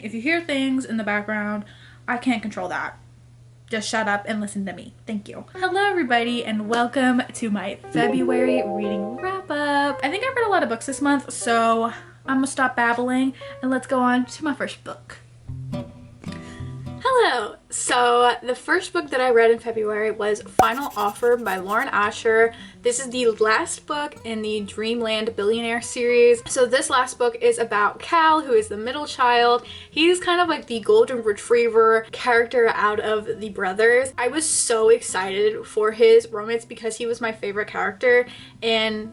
If you hear things in the background, I can't control that. Just shut up and listen to me. Thank you. Hello everybody and welcome to my February reading wrap up. I think I read a lot of books this month, so I'm gonna stop babbling and let's go on to my first book. Hello! So the first book that I read in February was Final Offer by Lauren Asher. This is the last book in the Dreamland Billionaire series. So this last book is about Cal, who is the middle child. He's kind of like the golden retriever character out of the brothers. I was so excited for his romance because he was my favorite character in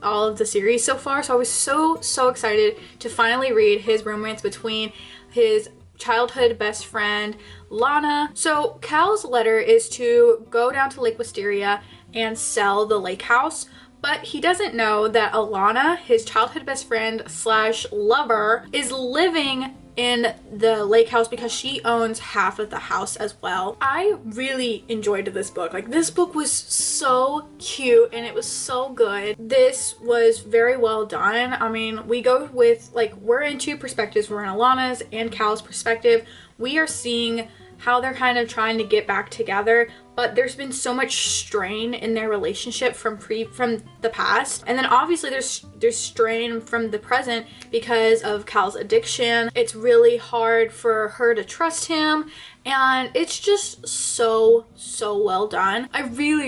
all of the series so far. So I was so excited to finally read his romance between his childhood best friend Lana. So Cal's letter is to go down to Lake Wisteria and sell the lake house, but he doesn't know that Alana, his childhood best friend slash lover, is living in the lake house because she owns half of the house as well. I really enjoyed this book. Like, this book was so cute and it was so good. This was very well done. I mean, we go with, like, we're in two perspectives. We're in Alana's and Cal's perspective. We are seeing how they're kind of trying to get back together, but there's been so much strain in their relationship from the past, and then obviously there's strain from the present because of Cal's addiction. It's really hard for her to trust him, and it's just so well done. I really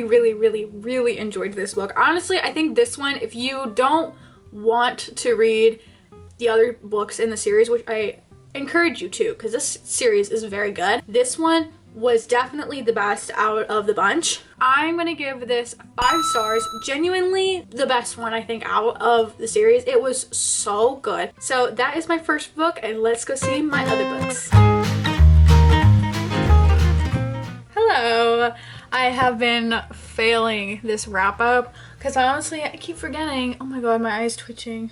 enjoyed this book. Honestly, I think this one, if you don't want to read the other books in the series, which I encourage you to, because this series is very good, this one was definitely the best out of the bunch. I'm gonna give this 5 stars. Genuinely the best one, I think, out of the series. It was so good. So that is my first book, and let's go see my other books. Hello. I have been failing this wrap up because honestly I keep forgetting. Oh my god, my eye's twitching.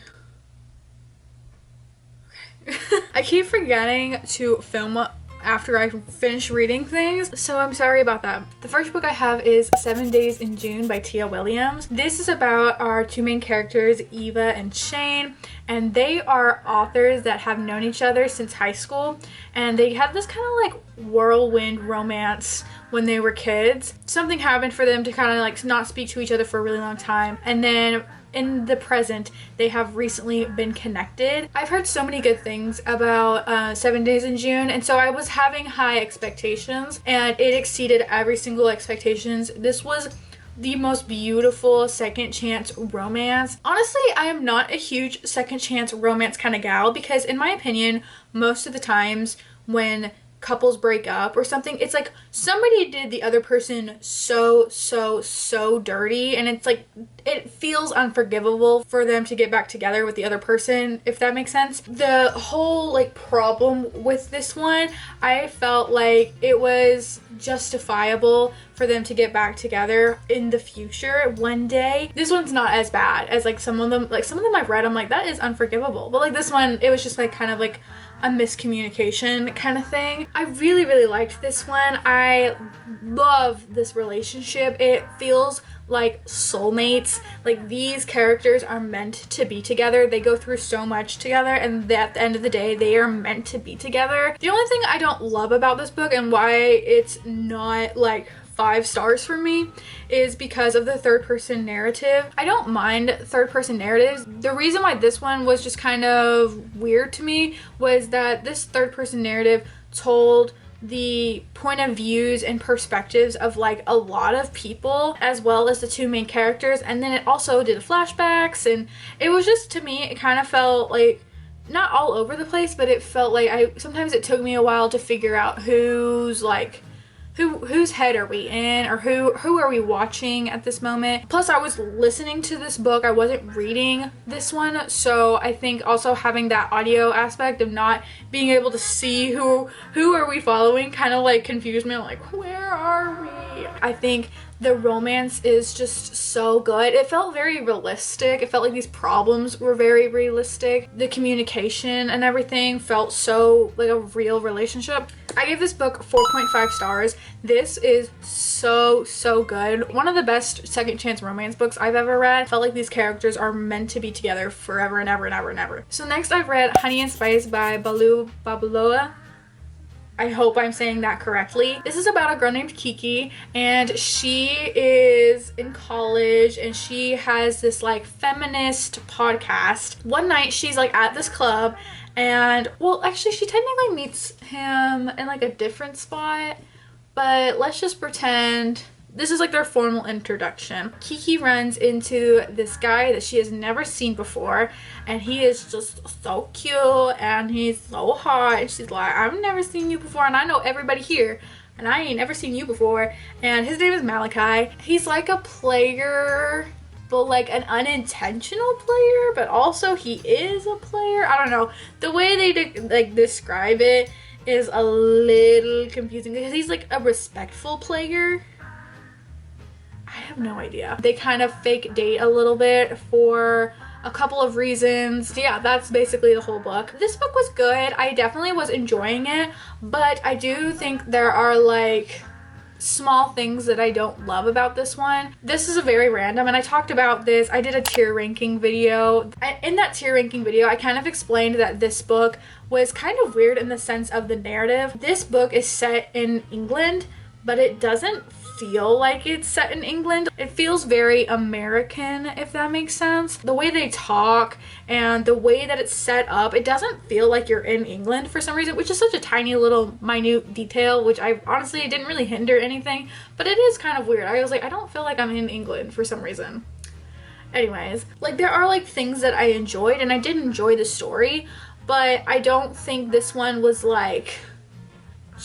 I keep forgetting to film after I finish reading things, so I'm sorry about that. The first book I have is 7 Days in June by Tia Williams. This is about our two main characters, Eva and Shane, and they are authors that have known each other since high school, and they have this kind of like whirlwind romance when they were kids. Something happened for them to kind of like not speak to each other for a really long time, and then in the present they have recently been connected. I've heard so many good things about 7 Days in June, and so I was having high expectations and it exceeded every single expectations. This was the most beautiful second chance romance. Honestly, I am not a huge second chance romance kind of gal because in my opinion, most of the times when couples break up or something, it's like somebody did the other person so dirty, and it's like it feels unforgivable for them to get back together with the other person, if that makes sense. The whole like problem with this one, I felt like it was justifiable for them to get back together in the future one day. This one's not as bad as like some of them I've read. I'm like, that is unforgivable, but like this one, it was just like kind of like a miscommunication kind of thing. I really liked this one. I love this relationship. It feels like soulmates. Like, these characters are meant to be together. They go through so much together, and at the end of the day, they are meant to be together. The only thing I don't love about this book and why it's not like 5 stars for me is because of the third person narrative. I don't mind third person narratives. The reason why this one was just kind of weird to me was that this third person narrative told the point of views and perspectives of like a lot of people as well as the two main characters, and then it also did flashbacks, and it was just, to me, it kind of felt like not all over the place, but it felt like sometimes it took me a while to figure out who's like whose head are we in, or who are we watching at this moment. Plus, I was listening to this book, I wasn't reading this one, so I think also having that audio aspect of not being able to see who are we following kind of like confused me. I'm like, where are we? I think The romance is just so good. It felt very realistic. It felt like these problems were very realistic. The communication and everything felt so like a real relationship. I gave this book 4.5 stars. This is so good. One of the best second chance romance books I've ever read. Felt like these characters are meant to be together forever and ever and ever and ever. So next I've read Honey and Spice by Baloo Babaloa. I hope I'm saying that correctly. This is about a girl named Kiki, and she is in college and she has this like feminist podcast. One night she's like at this club, and well, actually she technically meets him in like a different spot, but let's just pretend this is like their formal introduction. Kiki runs into this guy that she has never seen before, and he is just so cute and he's so hot, and she's like, I've never seen you before and I know everybody here and I ain't never seen you before. And his name is Malachi. He's like a player, but like an unintentional player, but also he is a player. I don't know, the way they describe it is a little confusing because he's like a respectful player. I have no idea. They kind of fake date a little bit for a couple of reasons. Yeah, that's basically the whole book. This book was good. I definitely was enjoying it, but I do think there are like small things that I don't love about this one. This is a very random, and I talked about this. I did a tier ranking video. In that tier ranking video, I kind of explained that this book was kind of weird in the sense of the narrative. This book is set in England, but it doesn't feel like it's set in England. It feels very American, if that makes sense. The way they talk and the way that it's set up, it doesn't feel like you're in England for some reason, which is such a tiny little minute detail, which I honestly didn't really hinder anything, but it is kind of weird. I was like, I don't feel like I'm in England for some reason. Anyways, like there are like things that I enjoyed, and I did enjoy the story, but I don't think this one was like,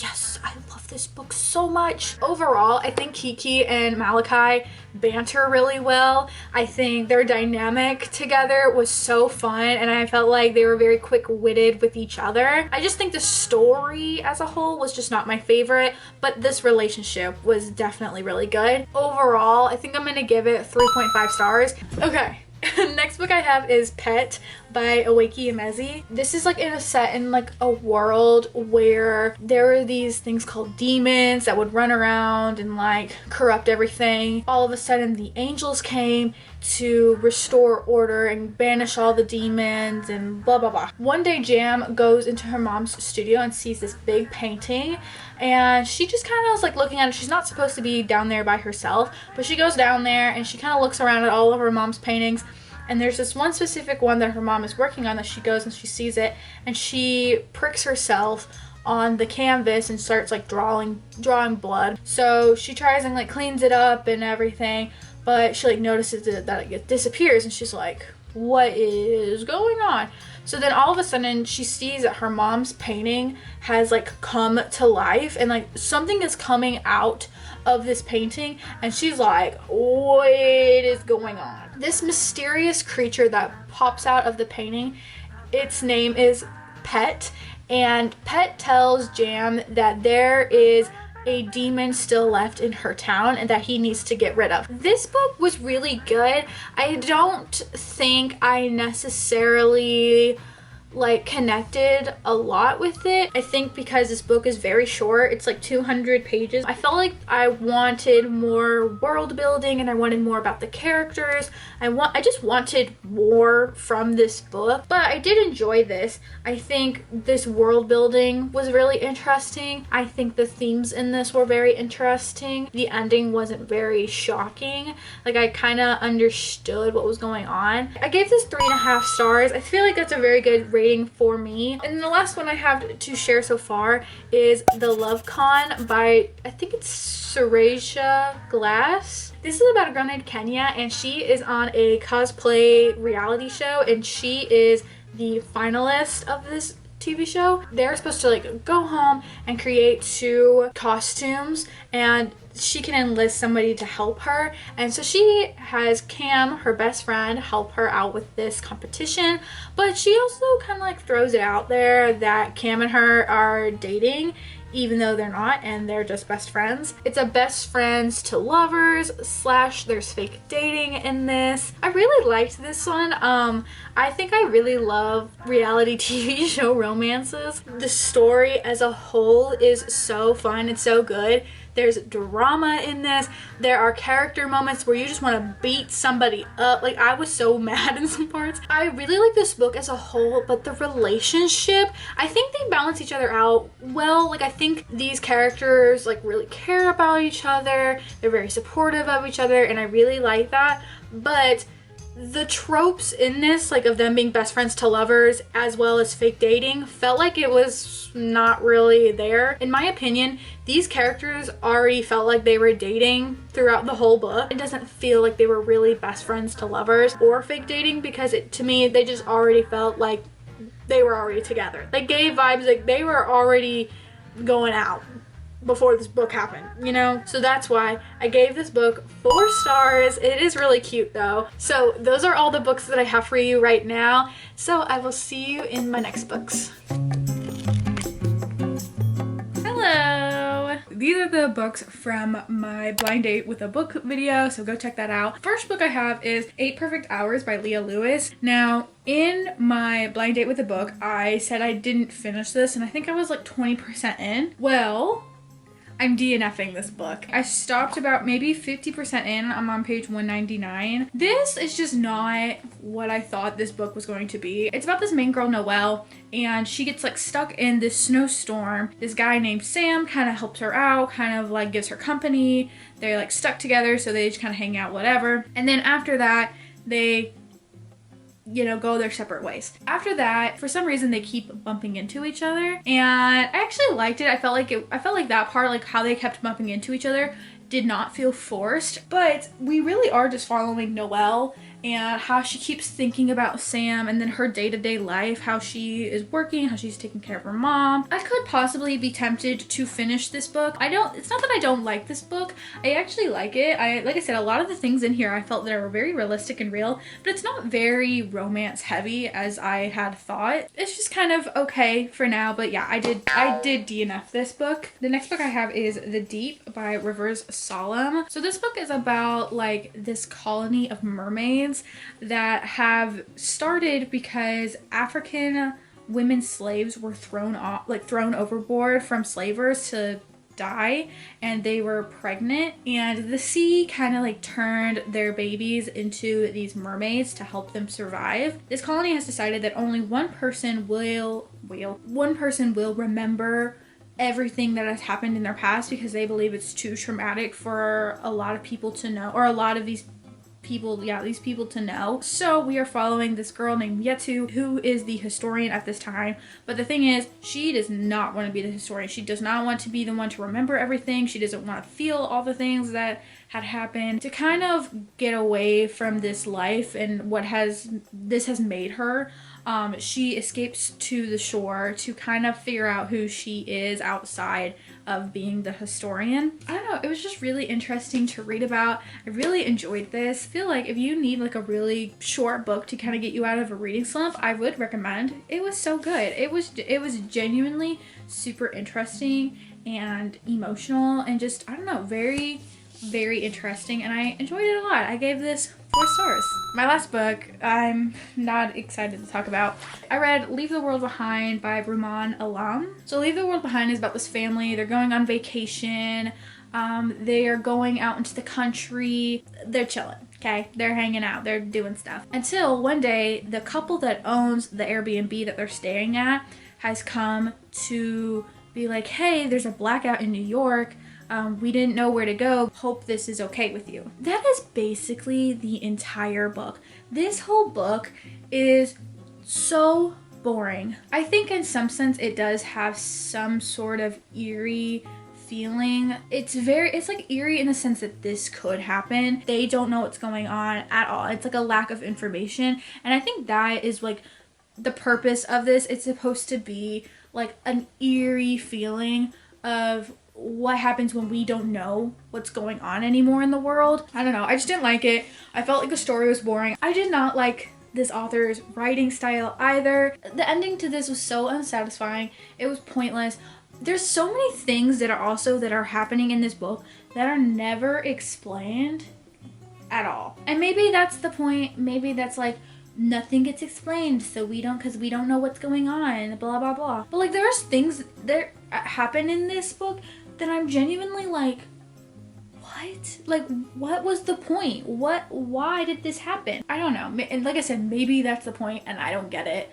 yes, I love this book so much. Overall, I think Kiki and Malachi banter really well. I think their dynamic together was so fun, and I felt like they were very quick-witted with each other. I just think the story as a whole was just not my favorite, but this relationship was definitely really good. Overall, I think I'm gonna give it 3.5 stars. Okay. Next book I have is Pet by Aweki Emezi. This is like set in like a world where there were these things called demons that would run around and like corrupt everything. All of a sudden the angels came to restore order and banish all the demons and blah blah blah. One day Jam goes into her mom's studio and sees this big painting, and she just kind of was like looking at it. She's not supposed to be down there by herself, but she goes down there and she kind of looks around at all of her mom's paintings, and there's this one specific one that her mom is working on that she goes and she sees it, and she pricks herself on the canvas and starts like drawing blood. So she tries and like cleans it up and everything, but she like notices that it disappears, and she's like, what is going on? So then all of a sudden she sees that her mom's painting has like come to life, and like something is coming out of this painting, and she's like, what is going on? This mysterious creature that pops out of the painting, its name is Pet, and Pet tells Jam that there is a demon still left in her town and that he needs to get rid of. This book was really good. I don't think I necessarily like connected a lot with it. I think because this book is very short, it's like 200 pages. I felt like I wanted more world building and I wanted more about the characters. I just wanted more from this book, but I did enjoy this. I think this world building was really interesting. I think the themes in this were very interesting. The ending wasn't very shocking. Like I kind of understood what was going on. I gave this 3.5 stars. I feel like that's a very good rating for me. And the last one I have to share so far is The Love Con by, I think it's Suraisha Glass. This is about a girl named Kenya, and she is on a cosplay reality show, and she is the finalist of this TV show. They're supposed to like go home and create 2 costumes, and she can enlist somebody to help her. And so she has Cam, her best friend, help her out with this competition, but she also kind of like throws it out there that Cam and her are dating, even though they're not, and they're just best friends. It's a best friends to lovers / there's fake dating in this. I really liked this one. I think I really love reality TV show romances. The story as a whole is so fun. It's so good. There's drama in this. There are character moments where you just want to beat somebody up. Like, I was so mad in some parts. I really like this book as a whole, but the relationship, I think they balance each other out well. Like, I think these characters like really care about each other. They're very supportive of each other, and I really like that. But the tropes in this, like of them being best friends to lovers as well as fake dating, felt like it was not really there. In my opinion, these characters already felt like they were dating throughout the whole book. It doesn't feel like they were really best friends to lovers or fake dating, because to me, they just already felt like they were already together. Like, gave vibes like they were already going out before this book happened, you know? So that's why I gave this book 4 stars. It is really cute though. So those are all the books that I have for you right now. So I will see you in my next books. Hello! These are the books from my blind date with a book video, so go check that out. First book I have is 8 Perfect Hours by Leah Lewis. Now, in my blind date with a book, I said I didn't finish this, and I think I was like 20% in. Well, I'm DNFing this book. I stopped about maybe 50% in. I'm on page 199. This is just not what I thought this book was going to be. It's about this main girl, Noelle, and she gets like stuck in this snowstorm. This guy named Sam kind of helps her out, kind of like gives her company. They're like stuck together, so they just kind of hang out, whatever. And then after that, they go their separate ways. After that, for some reason, they keep bumping into each other, and I actually liked it. I felt like that part, like how they kept bumping into each other, did not feel forced, but we really are just following Noelle and how she keeps thinking about Sam, and then her day-to-day life, how she is working, how she's taking care of her mom. I could possibly be tempted to finish this book. It's not that I don't like this book. I actually like it. Like I said, a lot of the things in here I felt that were very realistic and real, but it's not very romance heavy as I had thought. It's just kind of okay for now, but yeah, I did DNF this book. The next book I have is The Deep by Rivers Solemn. So this book is about like this colony of mermaids that have started because African women slaves were thrown overboard from slavers to die, and they were pregnant, and the sea kind of like turned their babies into these mermaids to help them survive. This colony has decided that only one person will remember everything that has happened in their past, because they believe it's too traumatic for a lot of people to know, or a lot of these people to know. So we are following this girl named Yetu, who is the historian at this time. But the thing is, she does not want to be the historian. She does not want to be the one to remember everything. She doesn't want to feel all the things that had happened, to kind of get away from this life and what this has made her. She escapes to the shore to kind of figure out who she is outside of being the historian. I don't know, it was just really interesting to read about. I really enjoyed this. I feel like if you need like a really short book to kind of get you out of a reading slump, I would recommend. It was so good. It was genuinely super interesting and emotional, and just, I don't know, very, very interesting, and I enjoyed it a lot. I gave this 4 stars. My last book, I'm not excited to talk about. I read Leave the World Behind by Rumaan Alam. So Leave the World Behind is about this family. They're going on vacation. They are going out into the country. They're chilling, okay? They're hanging out. They're doing stuff. Until one day, the couple that owns the Airbnb that they're staying at has come to be like, hey, there's a blackout in New York. We didn't know where to go. Hope this is okay with you. That is basically the entire book. This whole book is so boring. I think in some sense it does have some sort of eerie feeling. It's like eerie in the sense that this could happen. They don't know what's going on at all. It's like a lack of information. And I think that is like the purpose of this. It's supposed to be like an eerie feeling of what happens when we don't know what's going on anymore in the world. I don't know. I just didn't like it. I felt like the story was boring. I did not like this author's writing style either. The ending to this was so unsatisfying. It was pointless. There's so many things that are happening in this book that are never explained at all. And maybe that's the point. Maybe that's like nothing gets explained, so because we don't know what's going on, blah blah blah. But like there's things that happen in this book that I'm genuinely like, what? Like, what was the point? Why did this happen? I don't know. And like I said, maybe that's the point and I don't get it.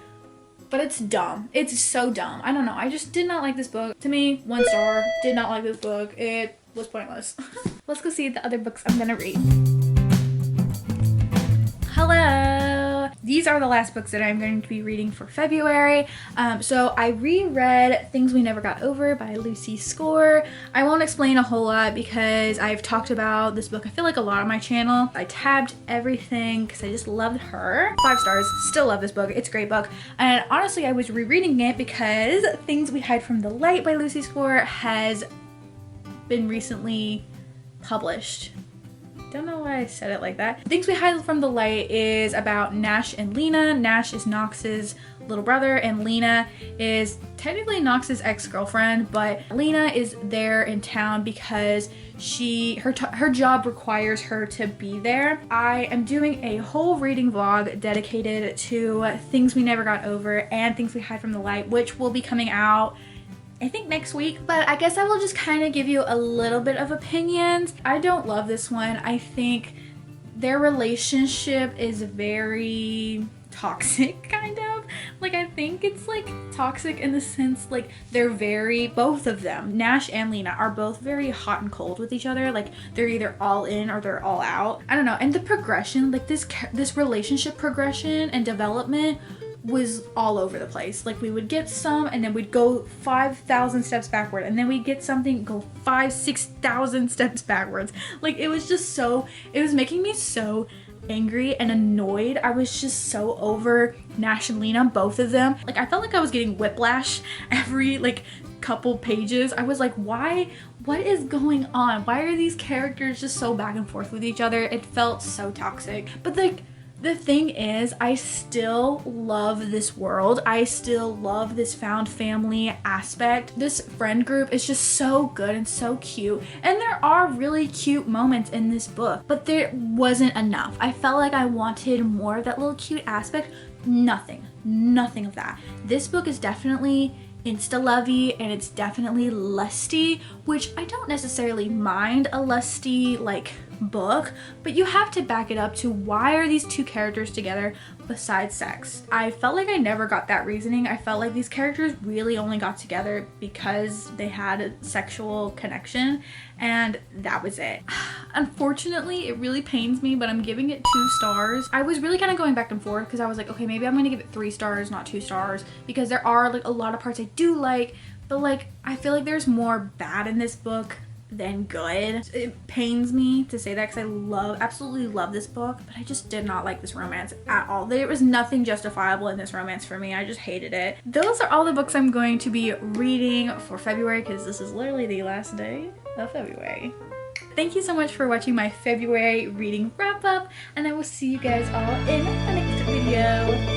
But it's dumb. It's so dumb. I don't know. I just did not like this book. To me, 1 star. Did not like this book. It was pointless. Let's go see the other books I'm gonna read. Hello! These are the last books that I'm going to be reading for February. So I reread Things We Never Got Over by Lucy Score. I won't explain a whole lot because I've talked about this book I feel like a lot on my channel. I tabbed everything because I just loved her. 5 stars. Still love this book. It's a great book. And honestly, I was rereading it because Things We Hide from the Light by Lucy Score has been recently published. Don't know why I said it like that. Things We Hide from the Light is about Nash and Lena. Nash is Knox's little brother and Lena is technically Knox's ex-girlfriend, but Lena is there in town because her job requires her to be there. I am doing a whole reading vlog dedicated to Things We Never Got Over and Things We Hide from the Light, which will be coming out I think next week, but I guess I will just kind of give you a little bit of opinions. I don't love this one. I think their relationship is very toxic, kind of. Like, I think it's like toxic in the sense like both of them, Nash and Lena, are both very hot and cold with each other. Like, they're either all in or they're all out. I don't know. And the progression, like this relationship progression and development was all over the place. Like, we would get some and then we'd go 5,000 steps backward, and then we'd get something, go 6,000 steps backwards. Like, it was just so, it was making me so angry and annoyed. I was just so over Nash and Lena, both of them. Like, I felt like I was getting whiplash every like couple pages. I was like, why? What is going on? Why are these characters just so back and forth with each other? It felt so toxic. But like, the thing is, I still love this world. I still love this found family aspect. This friend group is just so good and so cute. And there are really cute moments in this book, but there wasn't enough. I felt like I wanted more of that little cute aspect. Nothing of that. This book is definitely insta-lovey and it's definitely lusty, which I don't necessarily mind a lusty like book, but you have to back it up to why are these two characters together besides sex. I felt like I never got that reasoning. I felt like these characters really only got together because they had a sexual connection, and that was it. Unfortunately, it really pains me, but I'm giving it 2 stars. I was really kind of going back and forth because I was like, okay, maybe I'm gonna give it 3 stars, not 2 stars, because there are like a lot of parts I do like, but like I feel like there's more bad in this book than good. It pains me to say that because I absolutely love this book, but I just did not like this romance at all. There was nothing justifiable in this romance for me. I just hated it. Those are all the books I'm going to be reading for February because this is literally the last day of February. Thank you so much for watching my February reading wrap up, and I will see you guys all in the next video.